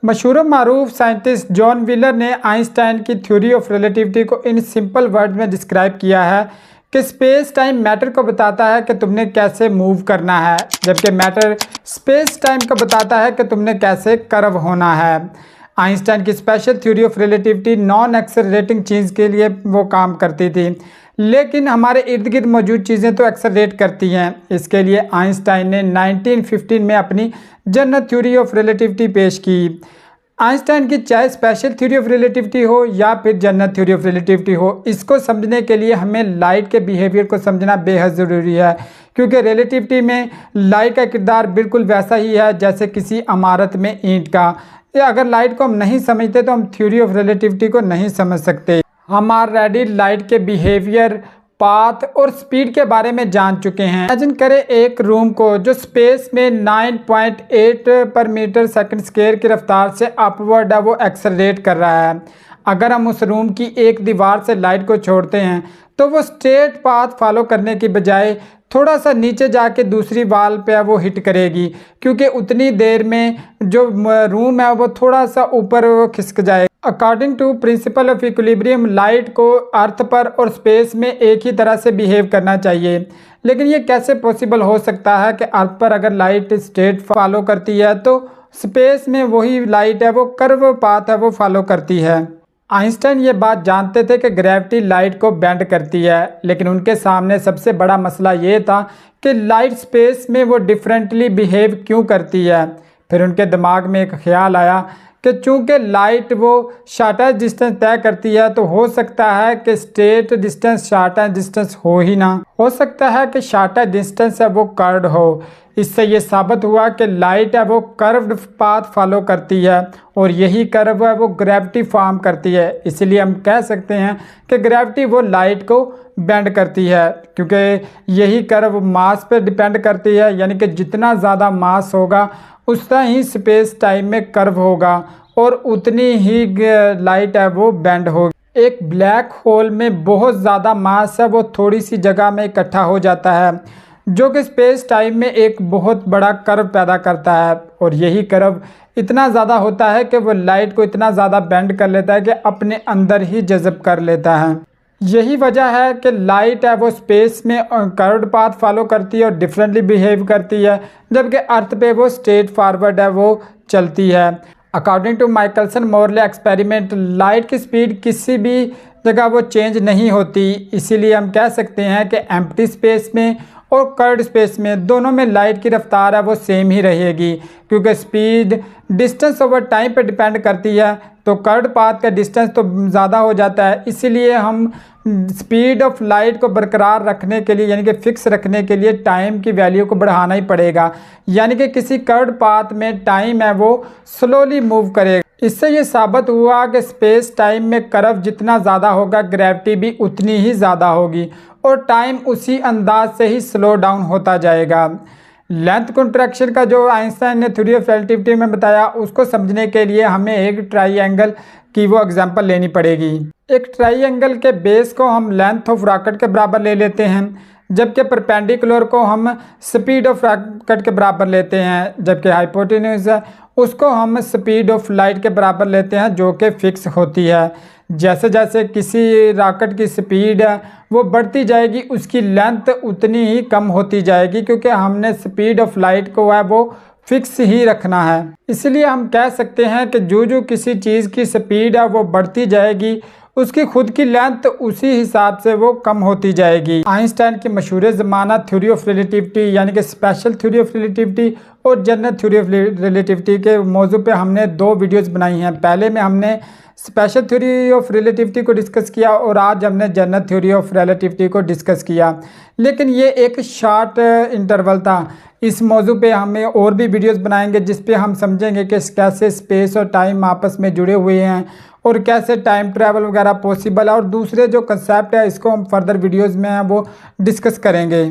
मशहूर मारूफ scientist John wheeler ने Einstein की थ्योरी ऑफ रिलेटिविटी को इन सिंपल वर्ड में डिस्क्राइब किया है कि स्पेस टाइम मैटर को बताता है कि तुमने कैसे मूव करना है, जबकि मैटर स्पेस टाइम को बताता है कि तुमने कैसे कर्व होना है। आइंस्टाइन की special theory of relativity non accelerating चीज़ के लिए वो काम करती थी, लेकिन हमारे इर्द गिर्द मौजूद चीज़ें तो एक्सेलरेट करती हैं। इसके लिए आइंस्टाइन ने 1915 में अपनी जनरल थ्योरी ऑफ रिलेटिविटी पेश की। आइंस्टाइन की चाहे स्पेशल थ्योरी ऑफ रिलेटिविटी हो या फिर जनरल थ्योरी ऑफ रिलेटिविटी हो, इसको समझने के लिए हमें लाइट के बिहेवियर को समझना बेहद ज़रूरी है, क्योंकि रिलेटिविटी में लाइट का किरदार बिल्कुल वैसा ही है जैसे किसी इमारत में ईंट का। या अगर लाइट को हम नहीं समझते तो हम थ्योरी ऑफ रिलेटिविटी को नहीं समझ सकते। हम ऑलरेडी लाइट के बिहेवियर, पाथ और स्पीड के बारे में जान चुके हैं। इमेजिन करें एक रूम को जो स्पेस में 9.8 पर मीटर सेकंड स्क्वायर की रफ्तार से अपवर्ड है, वो एक्सेलरेट कर रहा है। अगर हम उस रूम की एक दीवार से लाइट को छोड़ते हैं तो वो स्ट्रेट पाथ फॉलो करने की बजाय थोड़ा सा नीचे जाके दूसरी वाल पे वो हिट करेगी, क्योंकि उतनी देर में जो रूम है वो थोड़ा सा ऊपर खिसक जाएगा। According to principle of equilibrium, light को अर्थ पर और स्पेस में एक ही तरह से बिहेव करना चाहिए, लेकिन ये कैसे पॉसिबल हो सकता है कि अर्थ पर अगर लाइट स्ट्रेट फॉलो करती है तो स्पेस में वही लाइट है वो कर्व पाथ है वो फॉलो करती है। आइंस्टाइन ये बात जानते थे कि ग्रेविटी लाइट को बेंड करती है, लेकिन उनके सामने सबसे बड़ा मसला ये था कि लाइट स्पेस में वो डिफरेंटली बिहेव क्यों करती है। फिर उनके दिमाग में एक ख्याल आया कि चूंकि लाइट वो शॉर्टेस्ट डिस्टेंस तय करती है तो हो सकता है कि स्ट्रेट डिस्टेंस शॉर्टेस्ट डिस्टेंस हो ही ना, हो सकता है कि शॉर्टेस्ट डिस्टेंस है वो कर्व्ड हो। इससे ये साबित हुआ कि लाइट है वो कर्व्ड पाथ फॉलो करती है और यही कर्व है वो ग्रेविटी फॉर्म करती है। इसलिए हम कह सकते हैं कि ग्रेविटी वो लाइट को बेंड करती है, क्योंकि यही कर्व मास पे डिपेंड करती है, यानी कि जितना ज़्यादा मास होगा उतना ही स्पेस टाइम में कर्व होगा और उतनी ही लाइट है वो बेंड होगी। एक ब्लैक होल में बहुत ज़्यादा मास है वो थोड़ी सी जगह में इकट्ठा हो जाता है, जो कि स्पेस टाइम में एक बहुत बड़ा कर्व पैदा करता है, और यही कर्व इतना ज़्यादा होता है कि वो लाइट को इतना ज़्यादा बेंड कर लेता है कि अपने अंदर ही जज़ब कर लेता है। यही वजह है कि लाइट है वो स्पेस में कर्व्ड पाथ फॉलो करती है और डिफरेंटली बिहेव करती है, जबकि अर्थ पे वो स्ट्रेट फॉरवर्ड है वो चलती है। According to Michelson Morley experiment, light की स्पीड किसी भी जगह वो चेंज नहीं होती। इसीलिए हम कह सकते हैं कि एम्प्टी स्पेस में और कर्व्ड स्पेस में दोनों में लाइट की रफ्तार है वो सेम ही रहेगी, क्योंकि स्पीड डिस्टेंस ओवर टाइम पे डिपेंड करती है, तो कर्व्ड पाथ का डिस्टेंस तो ज़्यादा हो जाता है। इसीलिए हम स्पीड ऑफ लाइट को बरकरार रखने के लिए, यानी कि फिक्स रखने के लिए टाइम की वैल्यू को बढ़ाना ही पड़ेगा, यानी कि किसी कर्व्ड पाथ में टाइम है वो स्लोली मूव करेगा। इससे ये साबित हुआ कि स्पेस टाइम में कर्व जितना ज़्यादा होगा ग्रेविटी भी उतनी ही ज़्यादा होगी और टाइम उसी अंदाज से ही स्लो डाउन होता जाएगा। लेंथ कॉन्ट्रैक्शन का जो आइंस्टाइन ने थ्योरी ऑफ रिलेटिविटी में बताया, उसको समझने के लिए हमें एक ट्राइंगल की वो एग्जांपल लेनी पड़ेगी। एक ट्राइंगल के बेस को हम लेंथ ऑफ रॉकेट के बराबर ले लेते हैं, जबकि परपेंडिकुलर को हम स्पीड ऑफ रॉकेट के बराबर लेते हैं, जबकि हाइपोटेन्यूज है उसको हम स्पीड ऑफ लाइट के बराबर लेते हैं, जो कि फिक्स होती है। जैसे जैसे किसी रॉकेट की स्पीड है वो बढ़ती जाएगी, उसकी लेंथ उतनी ही कम होती जाएगी, क्योंकि हमने स्पीड ऑफ लाइट को है वो फिक्स ही रखना है। इसलिए हम कह सकते हैं कि जो किसी चीज़ की स्पीड है वो बढ़ती जाएगी, उसकी खुद की लेंथ उसी हिसाब से वो कम होती जाएगी। आइंस्टाइन की मशहूर ज़माना थ्योरी ऑफ रिलेटिविटी, यानी कि स्पेशल थ्योरी ऑफ रिलेटिविटी और जनरल थ्योरी ऑफ रिलेटिविटी के मौजू पे हमने 2 वीडियोस बनाई हैं। पहले में हमने स्पेशल थ्योरी ऑफ रिलेटिविटी को डिस्कस किया और आज हमने जनरल थ्योरी ऑफ रिलेटिविटी को डिस्कस किया, लेकिन ये एक शॉर्ट इंटरवल था। इस मौजू पे हमें और भी वीडियोस बनाएंगे जिस पे हम समझेंगे कि कैसे स्पेस और टाइम आपस में जुड़े हुए हैं और कैसे टाइम ट्रैवल वगैरह पॉसिबल है, और दूसरे जो कंसेप्ट है इसको हम फर्दर वीडियोस में वो डिस्कस करेंगे।